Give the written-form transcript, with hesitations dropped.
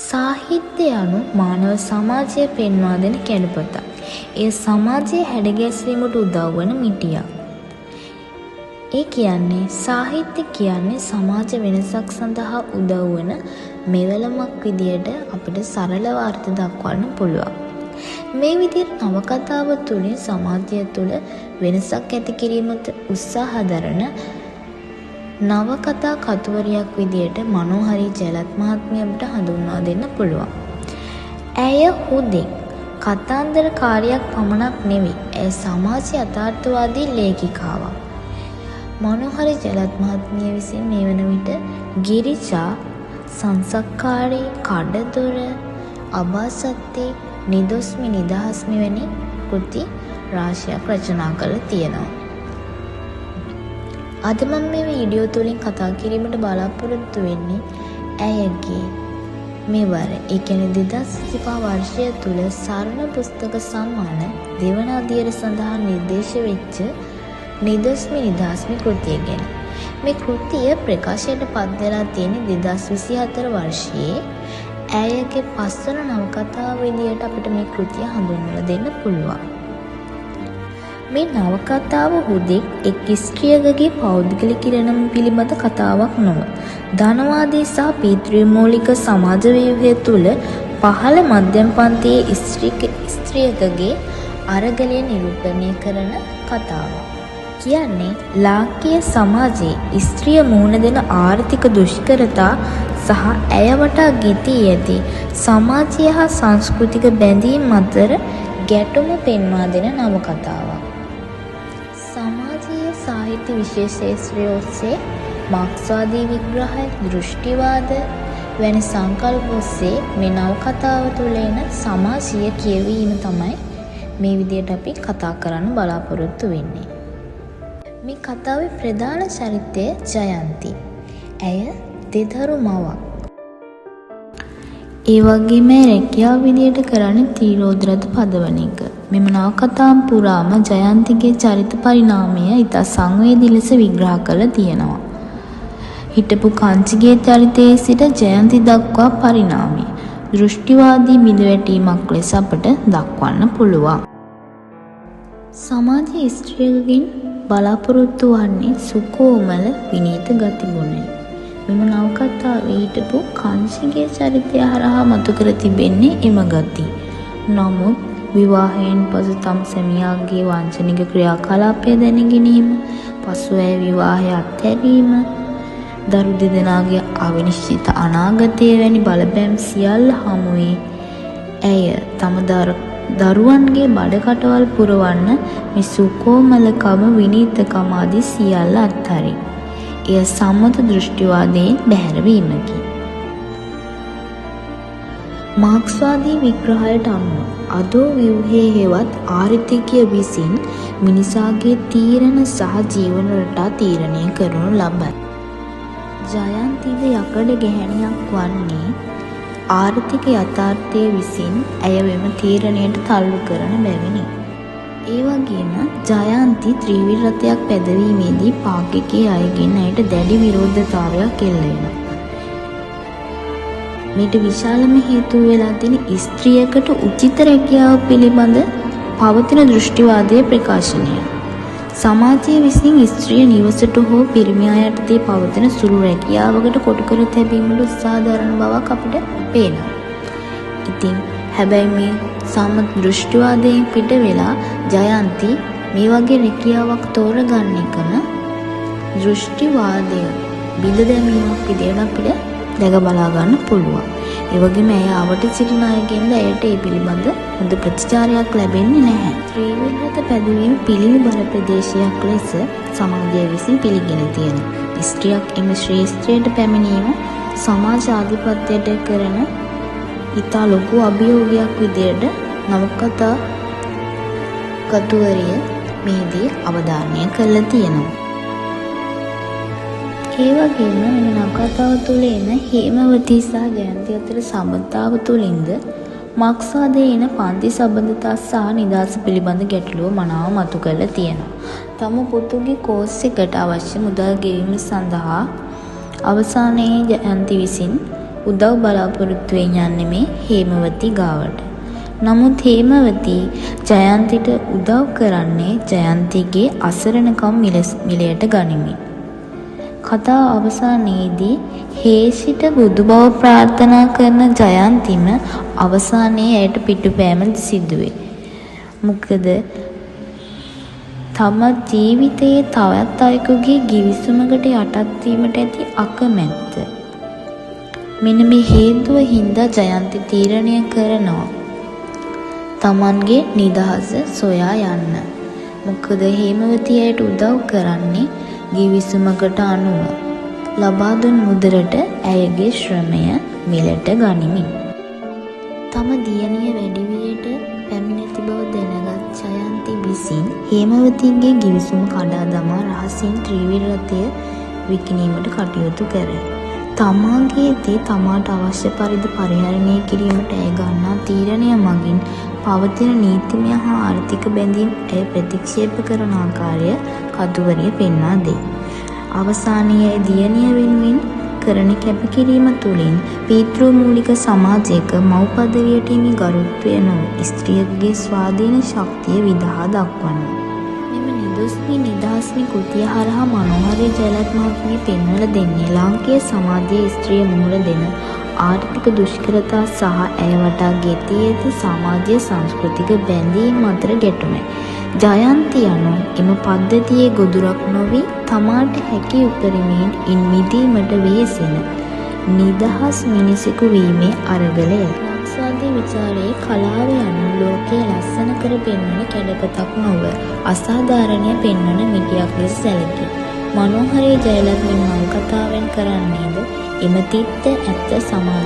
සාහිත්‍ය යනු මානව සමාජය පෙන්වා දෙන කැඩපතක්. එය සමාජයේ හැඩගැස්වීමට උදව් වන මිටියක්. ඒ කියන්නේ සාහිත්‍ය කියන්නේ සමාජ වෙනසක් සඳහා උදව් වන මෙවලමක් විදියට අපිට සරලව අර්ථ දක්වන්න පුළුවන්. මේ විදිහට නවකතාව තුළින් සමාජය තුළ වෙනසක් ඇති කිරීමට උත්සාහ දරන නවකතා කතුවරියක් විදියට මනෝහරි ජයලත් මහත්මිය අපිට හඳුන්වා දෙන්න පුළුවන්. ඇය හුදෙක් කතාන්දරකාරියක් පමණක් නෙවෙයි. ඇය සමාජ යථාර්ථවාදී ලේඛිකාවක්. මනෝහරි ජයලත් මහත්මිය විසින් මේ වන විට ගිරිජා, සංසක්කාරී, කඩදොර, අබාසත්තේ, නිදොස්මි නිදහස්මි වැනි කෘති රාශියක් රචනා කරලා තියෙනවා. අද මම මේ වීඩියෝ තුලින් කතා කිරීමට බලාපොරොත්තු වෙන්නේ ඇයගේ මෙවර ඒ කියන්නේ 2025 වර්ෂය තුල සරණ පුස්තක සම්මාන දෙවන අදියර සඳහා නිර්දේශ වෙච්ච නිදොස්මි නිදහස්මි කෘතිය ගැන. මේ කෘතිය ප්‍රකාශයට පත් වෙලා තියෙන්නේ 2024 වර්ෂයේ. ඇයගේ පස්වන නවකතාව විදියට අපිට මේ කෘතිය හඳුන්වලා දෙන්න පුළුවන්. මේ නවකතාව හුදෙක් එක් ස්ත්‍රියකගේ පෞද්ගලික ඉරණම පිළිබඳ කතාවක් නොව ධනවාදී සහ පීතෘමූලික සමාජ ව්‍යුහය තුළ පහළ මධ්‍යම පන්තියේ ස්ත්‍රියකගේ අරගලය නිරූපණය කරන කතාවක්. කියන්නේ ලාංකීය සමාජයේ ස්ත්‍රිය මුහුණ දෙන ආර්ථික දුෂ්කරතා සහ ඇය වටා ගෙතී ඇති සමාජීය හා සංස්කෘතික බැඳීම් අතර ගැටුම පෙන්වා දෙන නවකතාවක්. සමාජීය සාහිත්‍ය විශේෂ ඔස්සේ මාක්ස්වාදී විග්‍රහය, දෘෂ්ටිවාද වැනි සංකල්ප ඔස්සේ මේ නවකතාව තුළ එන සමාජීය කියවීම තමයි මේ විදියට අපි කතා කරන්න බලාපොරොත්තු වෙන්නේ. මේ කතාවේ ප්‍රධාන චරිතය ජයන්ති. ඇය දෙදරු මවක්. ඒ වගේම රැකියාව විදියට කරන්නේ තීරෝද්‍රත පදවන එක. මෙම නවකතාව පුරාම ජයන්තිගේ චරිත පරිණාමය ඉතා සංවේදී ලෙස විග්‍රහ කරලා තියෙනවා. හිටපු කාංචිගේ චරිතයේ සිට ජයන්ති දක්වා පරිණාමය දෘෂ්ටිවාදී බිඳවැටීමක් ලෙස අපට දක්වන්න පුළුවන්. සමාජයේ ස්ත්‍රියකගෙන් බලාපොරොත්තු වන්නේ සුකෝමල විනීත ගතිගුණයි. මෙම නවකතාවේ හිටපු කාංචිගේ චරිතය හරහා මතු කර තිබෙන්නේ එම ගති. නමුත් විවාහයෙන් පසු තම සැමියාගේ වංචනික ක්‍රියාකලාපය දැන ගැනීම, පසු ඇය විවාහය අත්හැරීම, දරු දෙදෙනාගේ අවිනිශ්චිත අනාගතය වැනි බලපෑම් සියල්ල හමුවේ ඇය තම දරුවන්ගේ බඩකටවල් පුරවන්න මේ සුකෝමලකම විනීතකම ආදී සියල්ල අත්හරි. එය සම්මත දෘෂ්ටිවාදයෙන් බැහැරවීමකි. මාක්ස්වාදී විග්‍රහයට අනුව අදෝ ව්‍යුහයේ හෙවත් ආර්ථිකය විසින් මිනිසාගේ තීරණ සහ ජීවන රටා තීරණය කරනු ලබයි. ජයන්තිද යකඩ ගැහැණියක් වන්නේ ආර්ථික යථාර්ථය විසින් ඇය වෙම තීරණයට තල්ලු කරන බැවිනි. ඒ වගේම ජයන්ති ත්‍රිවිල් රථයක් පැදවීමේදී පාක්ෂිකයේ අයගෙන් ඇයට දැඩි විරෝධතාවයක් එල්ල වෙනවා. මේට විශාලම හේතුව වෙලා තියෙන ස්ත්‍රියකට උචිත රැකියාව පිළිබඳ පවතින දෘෂ්ටිවාදයේ ප්‍රකාශනය. සමාජයේ විසින් ස්ත්‍රිය නිවසට හෝ පිරිමි අයටදී පවතින සුළු රැකියාවකට කොටු කර තැබීමට උත්සාහ දරන බවක් අපිට පේනවා. ඉතින් හැබැයි මේ සම්මත දෘෂ්ටිවාදයෙන් පිට වෙලා ජයන්ති මේ වගේ රැකියාවක් තෝරගන්න එකම දෘෂ්ටිවාදය බිඳ දැමීමක් විදියට අපිට දැක බලා ගන්න පුළුවන්. ඒ වගේම ඇය ආවට සිටින අයගෙන්ද ඇයට ඒ පිළිබඳ හොඳ ප්‍රතිචාරයක් ලැබෙන්නේ නැහැ. ත්‍රිවිල් රථ පැදවීම පිළිමි බල ප්‍රදේශයක් ලෙස සමාජය විසින් පිළිගෙන තියෙනවා. ස්ත්‍රියක් එම ශ්‍රේෂ්ඨයට පැමිණීම සමාජ ආධිපත්‍යයට කරන ඉතා ලොකු අභියෝගයක් විදියට නවකතා කතුවරිය මේදී අවධාරණය කරලා තියෙනවා. ඒ වගේම මේ නවකතාව තුළ එන හේමවතී සහ ජයන්ති අතර සම්බන්ධතාව තුළින්ද මාක්ස්වාදයේ එන පන්ති සම්බන්ධතා සහ නිදහස පිළිබඳ ගැටලුව මනාව මතු කරලා තියෙනවා. තම පුතුගේ කෝස් එකට අවශ්‍ය මුදල් ගෙවීම සඳහා අවසානයේ ජයන්ති විසින් උදව් බලාපොරොත්තුවෙන් යන්නේ මේ හේමවති ගාවට. නමුත් හේමවති ජයන්තිට උදව් කරන්නේ ජයන්තිගේ අසරණකම් මිලයට ගනිමින්. කතා අවසානයේදී හේසිට බුදු බව ප්‍රාර්ථනා කරන ජයන්තිම අවසානයේ ඇයට පිටුපෑම සිදුවේ. මොකද තම ජීවිතයේ තවත් අයෙකුගේ ගිවිසුමකට යටත් වීමට ඇති අකමැත්ත. මෙන්න මේ හේතුව හින්දා ජයන්ති තීරණය කරනවා තමන්ගේ නිදහස සොයා යන්න. මොකද හේමවතියට උදව් කරන්නේ ගිවිසුමකට අනුව ලබා දුන් මුදලට ඇයගේ ශ්‍රමය මිලට ගනිමින්. තම දියණිය වැඩිවියට පැමිණ ඇති බව දැනගත් ජයන්ති විසින් හේමවතිගේ ගිවිසුම කඩා දමා රහසින් ත්‍රිවිල් රථය විකිණීමට කටයුතු කරයි. තමාගේ දේ තමාට අවශ්‍ය පරිදි පරිහරණය කිරීමට ඇය ගන්නා තීරණය මගින් පවතින නීතිමය හා ආර්ථික බැඳීම් ඇය ප්‍රතික්ෂේප කරන ආකාරය කතුවරිය පෙන්වා දෙයි. අවසානයේ දියණිය වෙනුවෙන් කරන කැපකිරීම තුළින් පීතෘමූලික සමාජයක මව් පදවියට හිමි ගරුත්වය නොව ස්ත්‍රියකගේ ස්වාධීන ශක්තිය විදහා දක්වනවා. මෙම නිදොස්මි නිදහස්මි කෘතිය හරහා මනෝහරී ජයලත් මහත්මිය පෙන්වල දෙන්නේ ලාංකීය සමාජයේ ස්ත්‍රිය මුහුණ දෙන ආර්ථික දුෂ්කරතා සහ ඇය වටා ගෙතී ඇති සමාජීය සංස්කෘතික බැඳීම් අතර ගැටුමයි. ජයන්ති යනු එම පද්ධතියේ ගොදුරක් නොවි තමාට හැකි උපරිමයෙන් ඉන් මිදීමට වෙහෙසෙන නිදහස් මිනිසෙකු වීමේ අරගලය. මාක්ස්වාදී විචාරයේ කලාව යනු ලෝකයේ ලස්සන කර පෙන්වන කැඩපතක් නොව අසාධාරණය පෙන්වන මිටියක් ලෙස සැලකේ. මනෝහරී ජයලත් මෙන් මල් කතාවෙන් කරන්නේද එම තිත්ත ඇත්ත සමාජ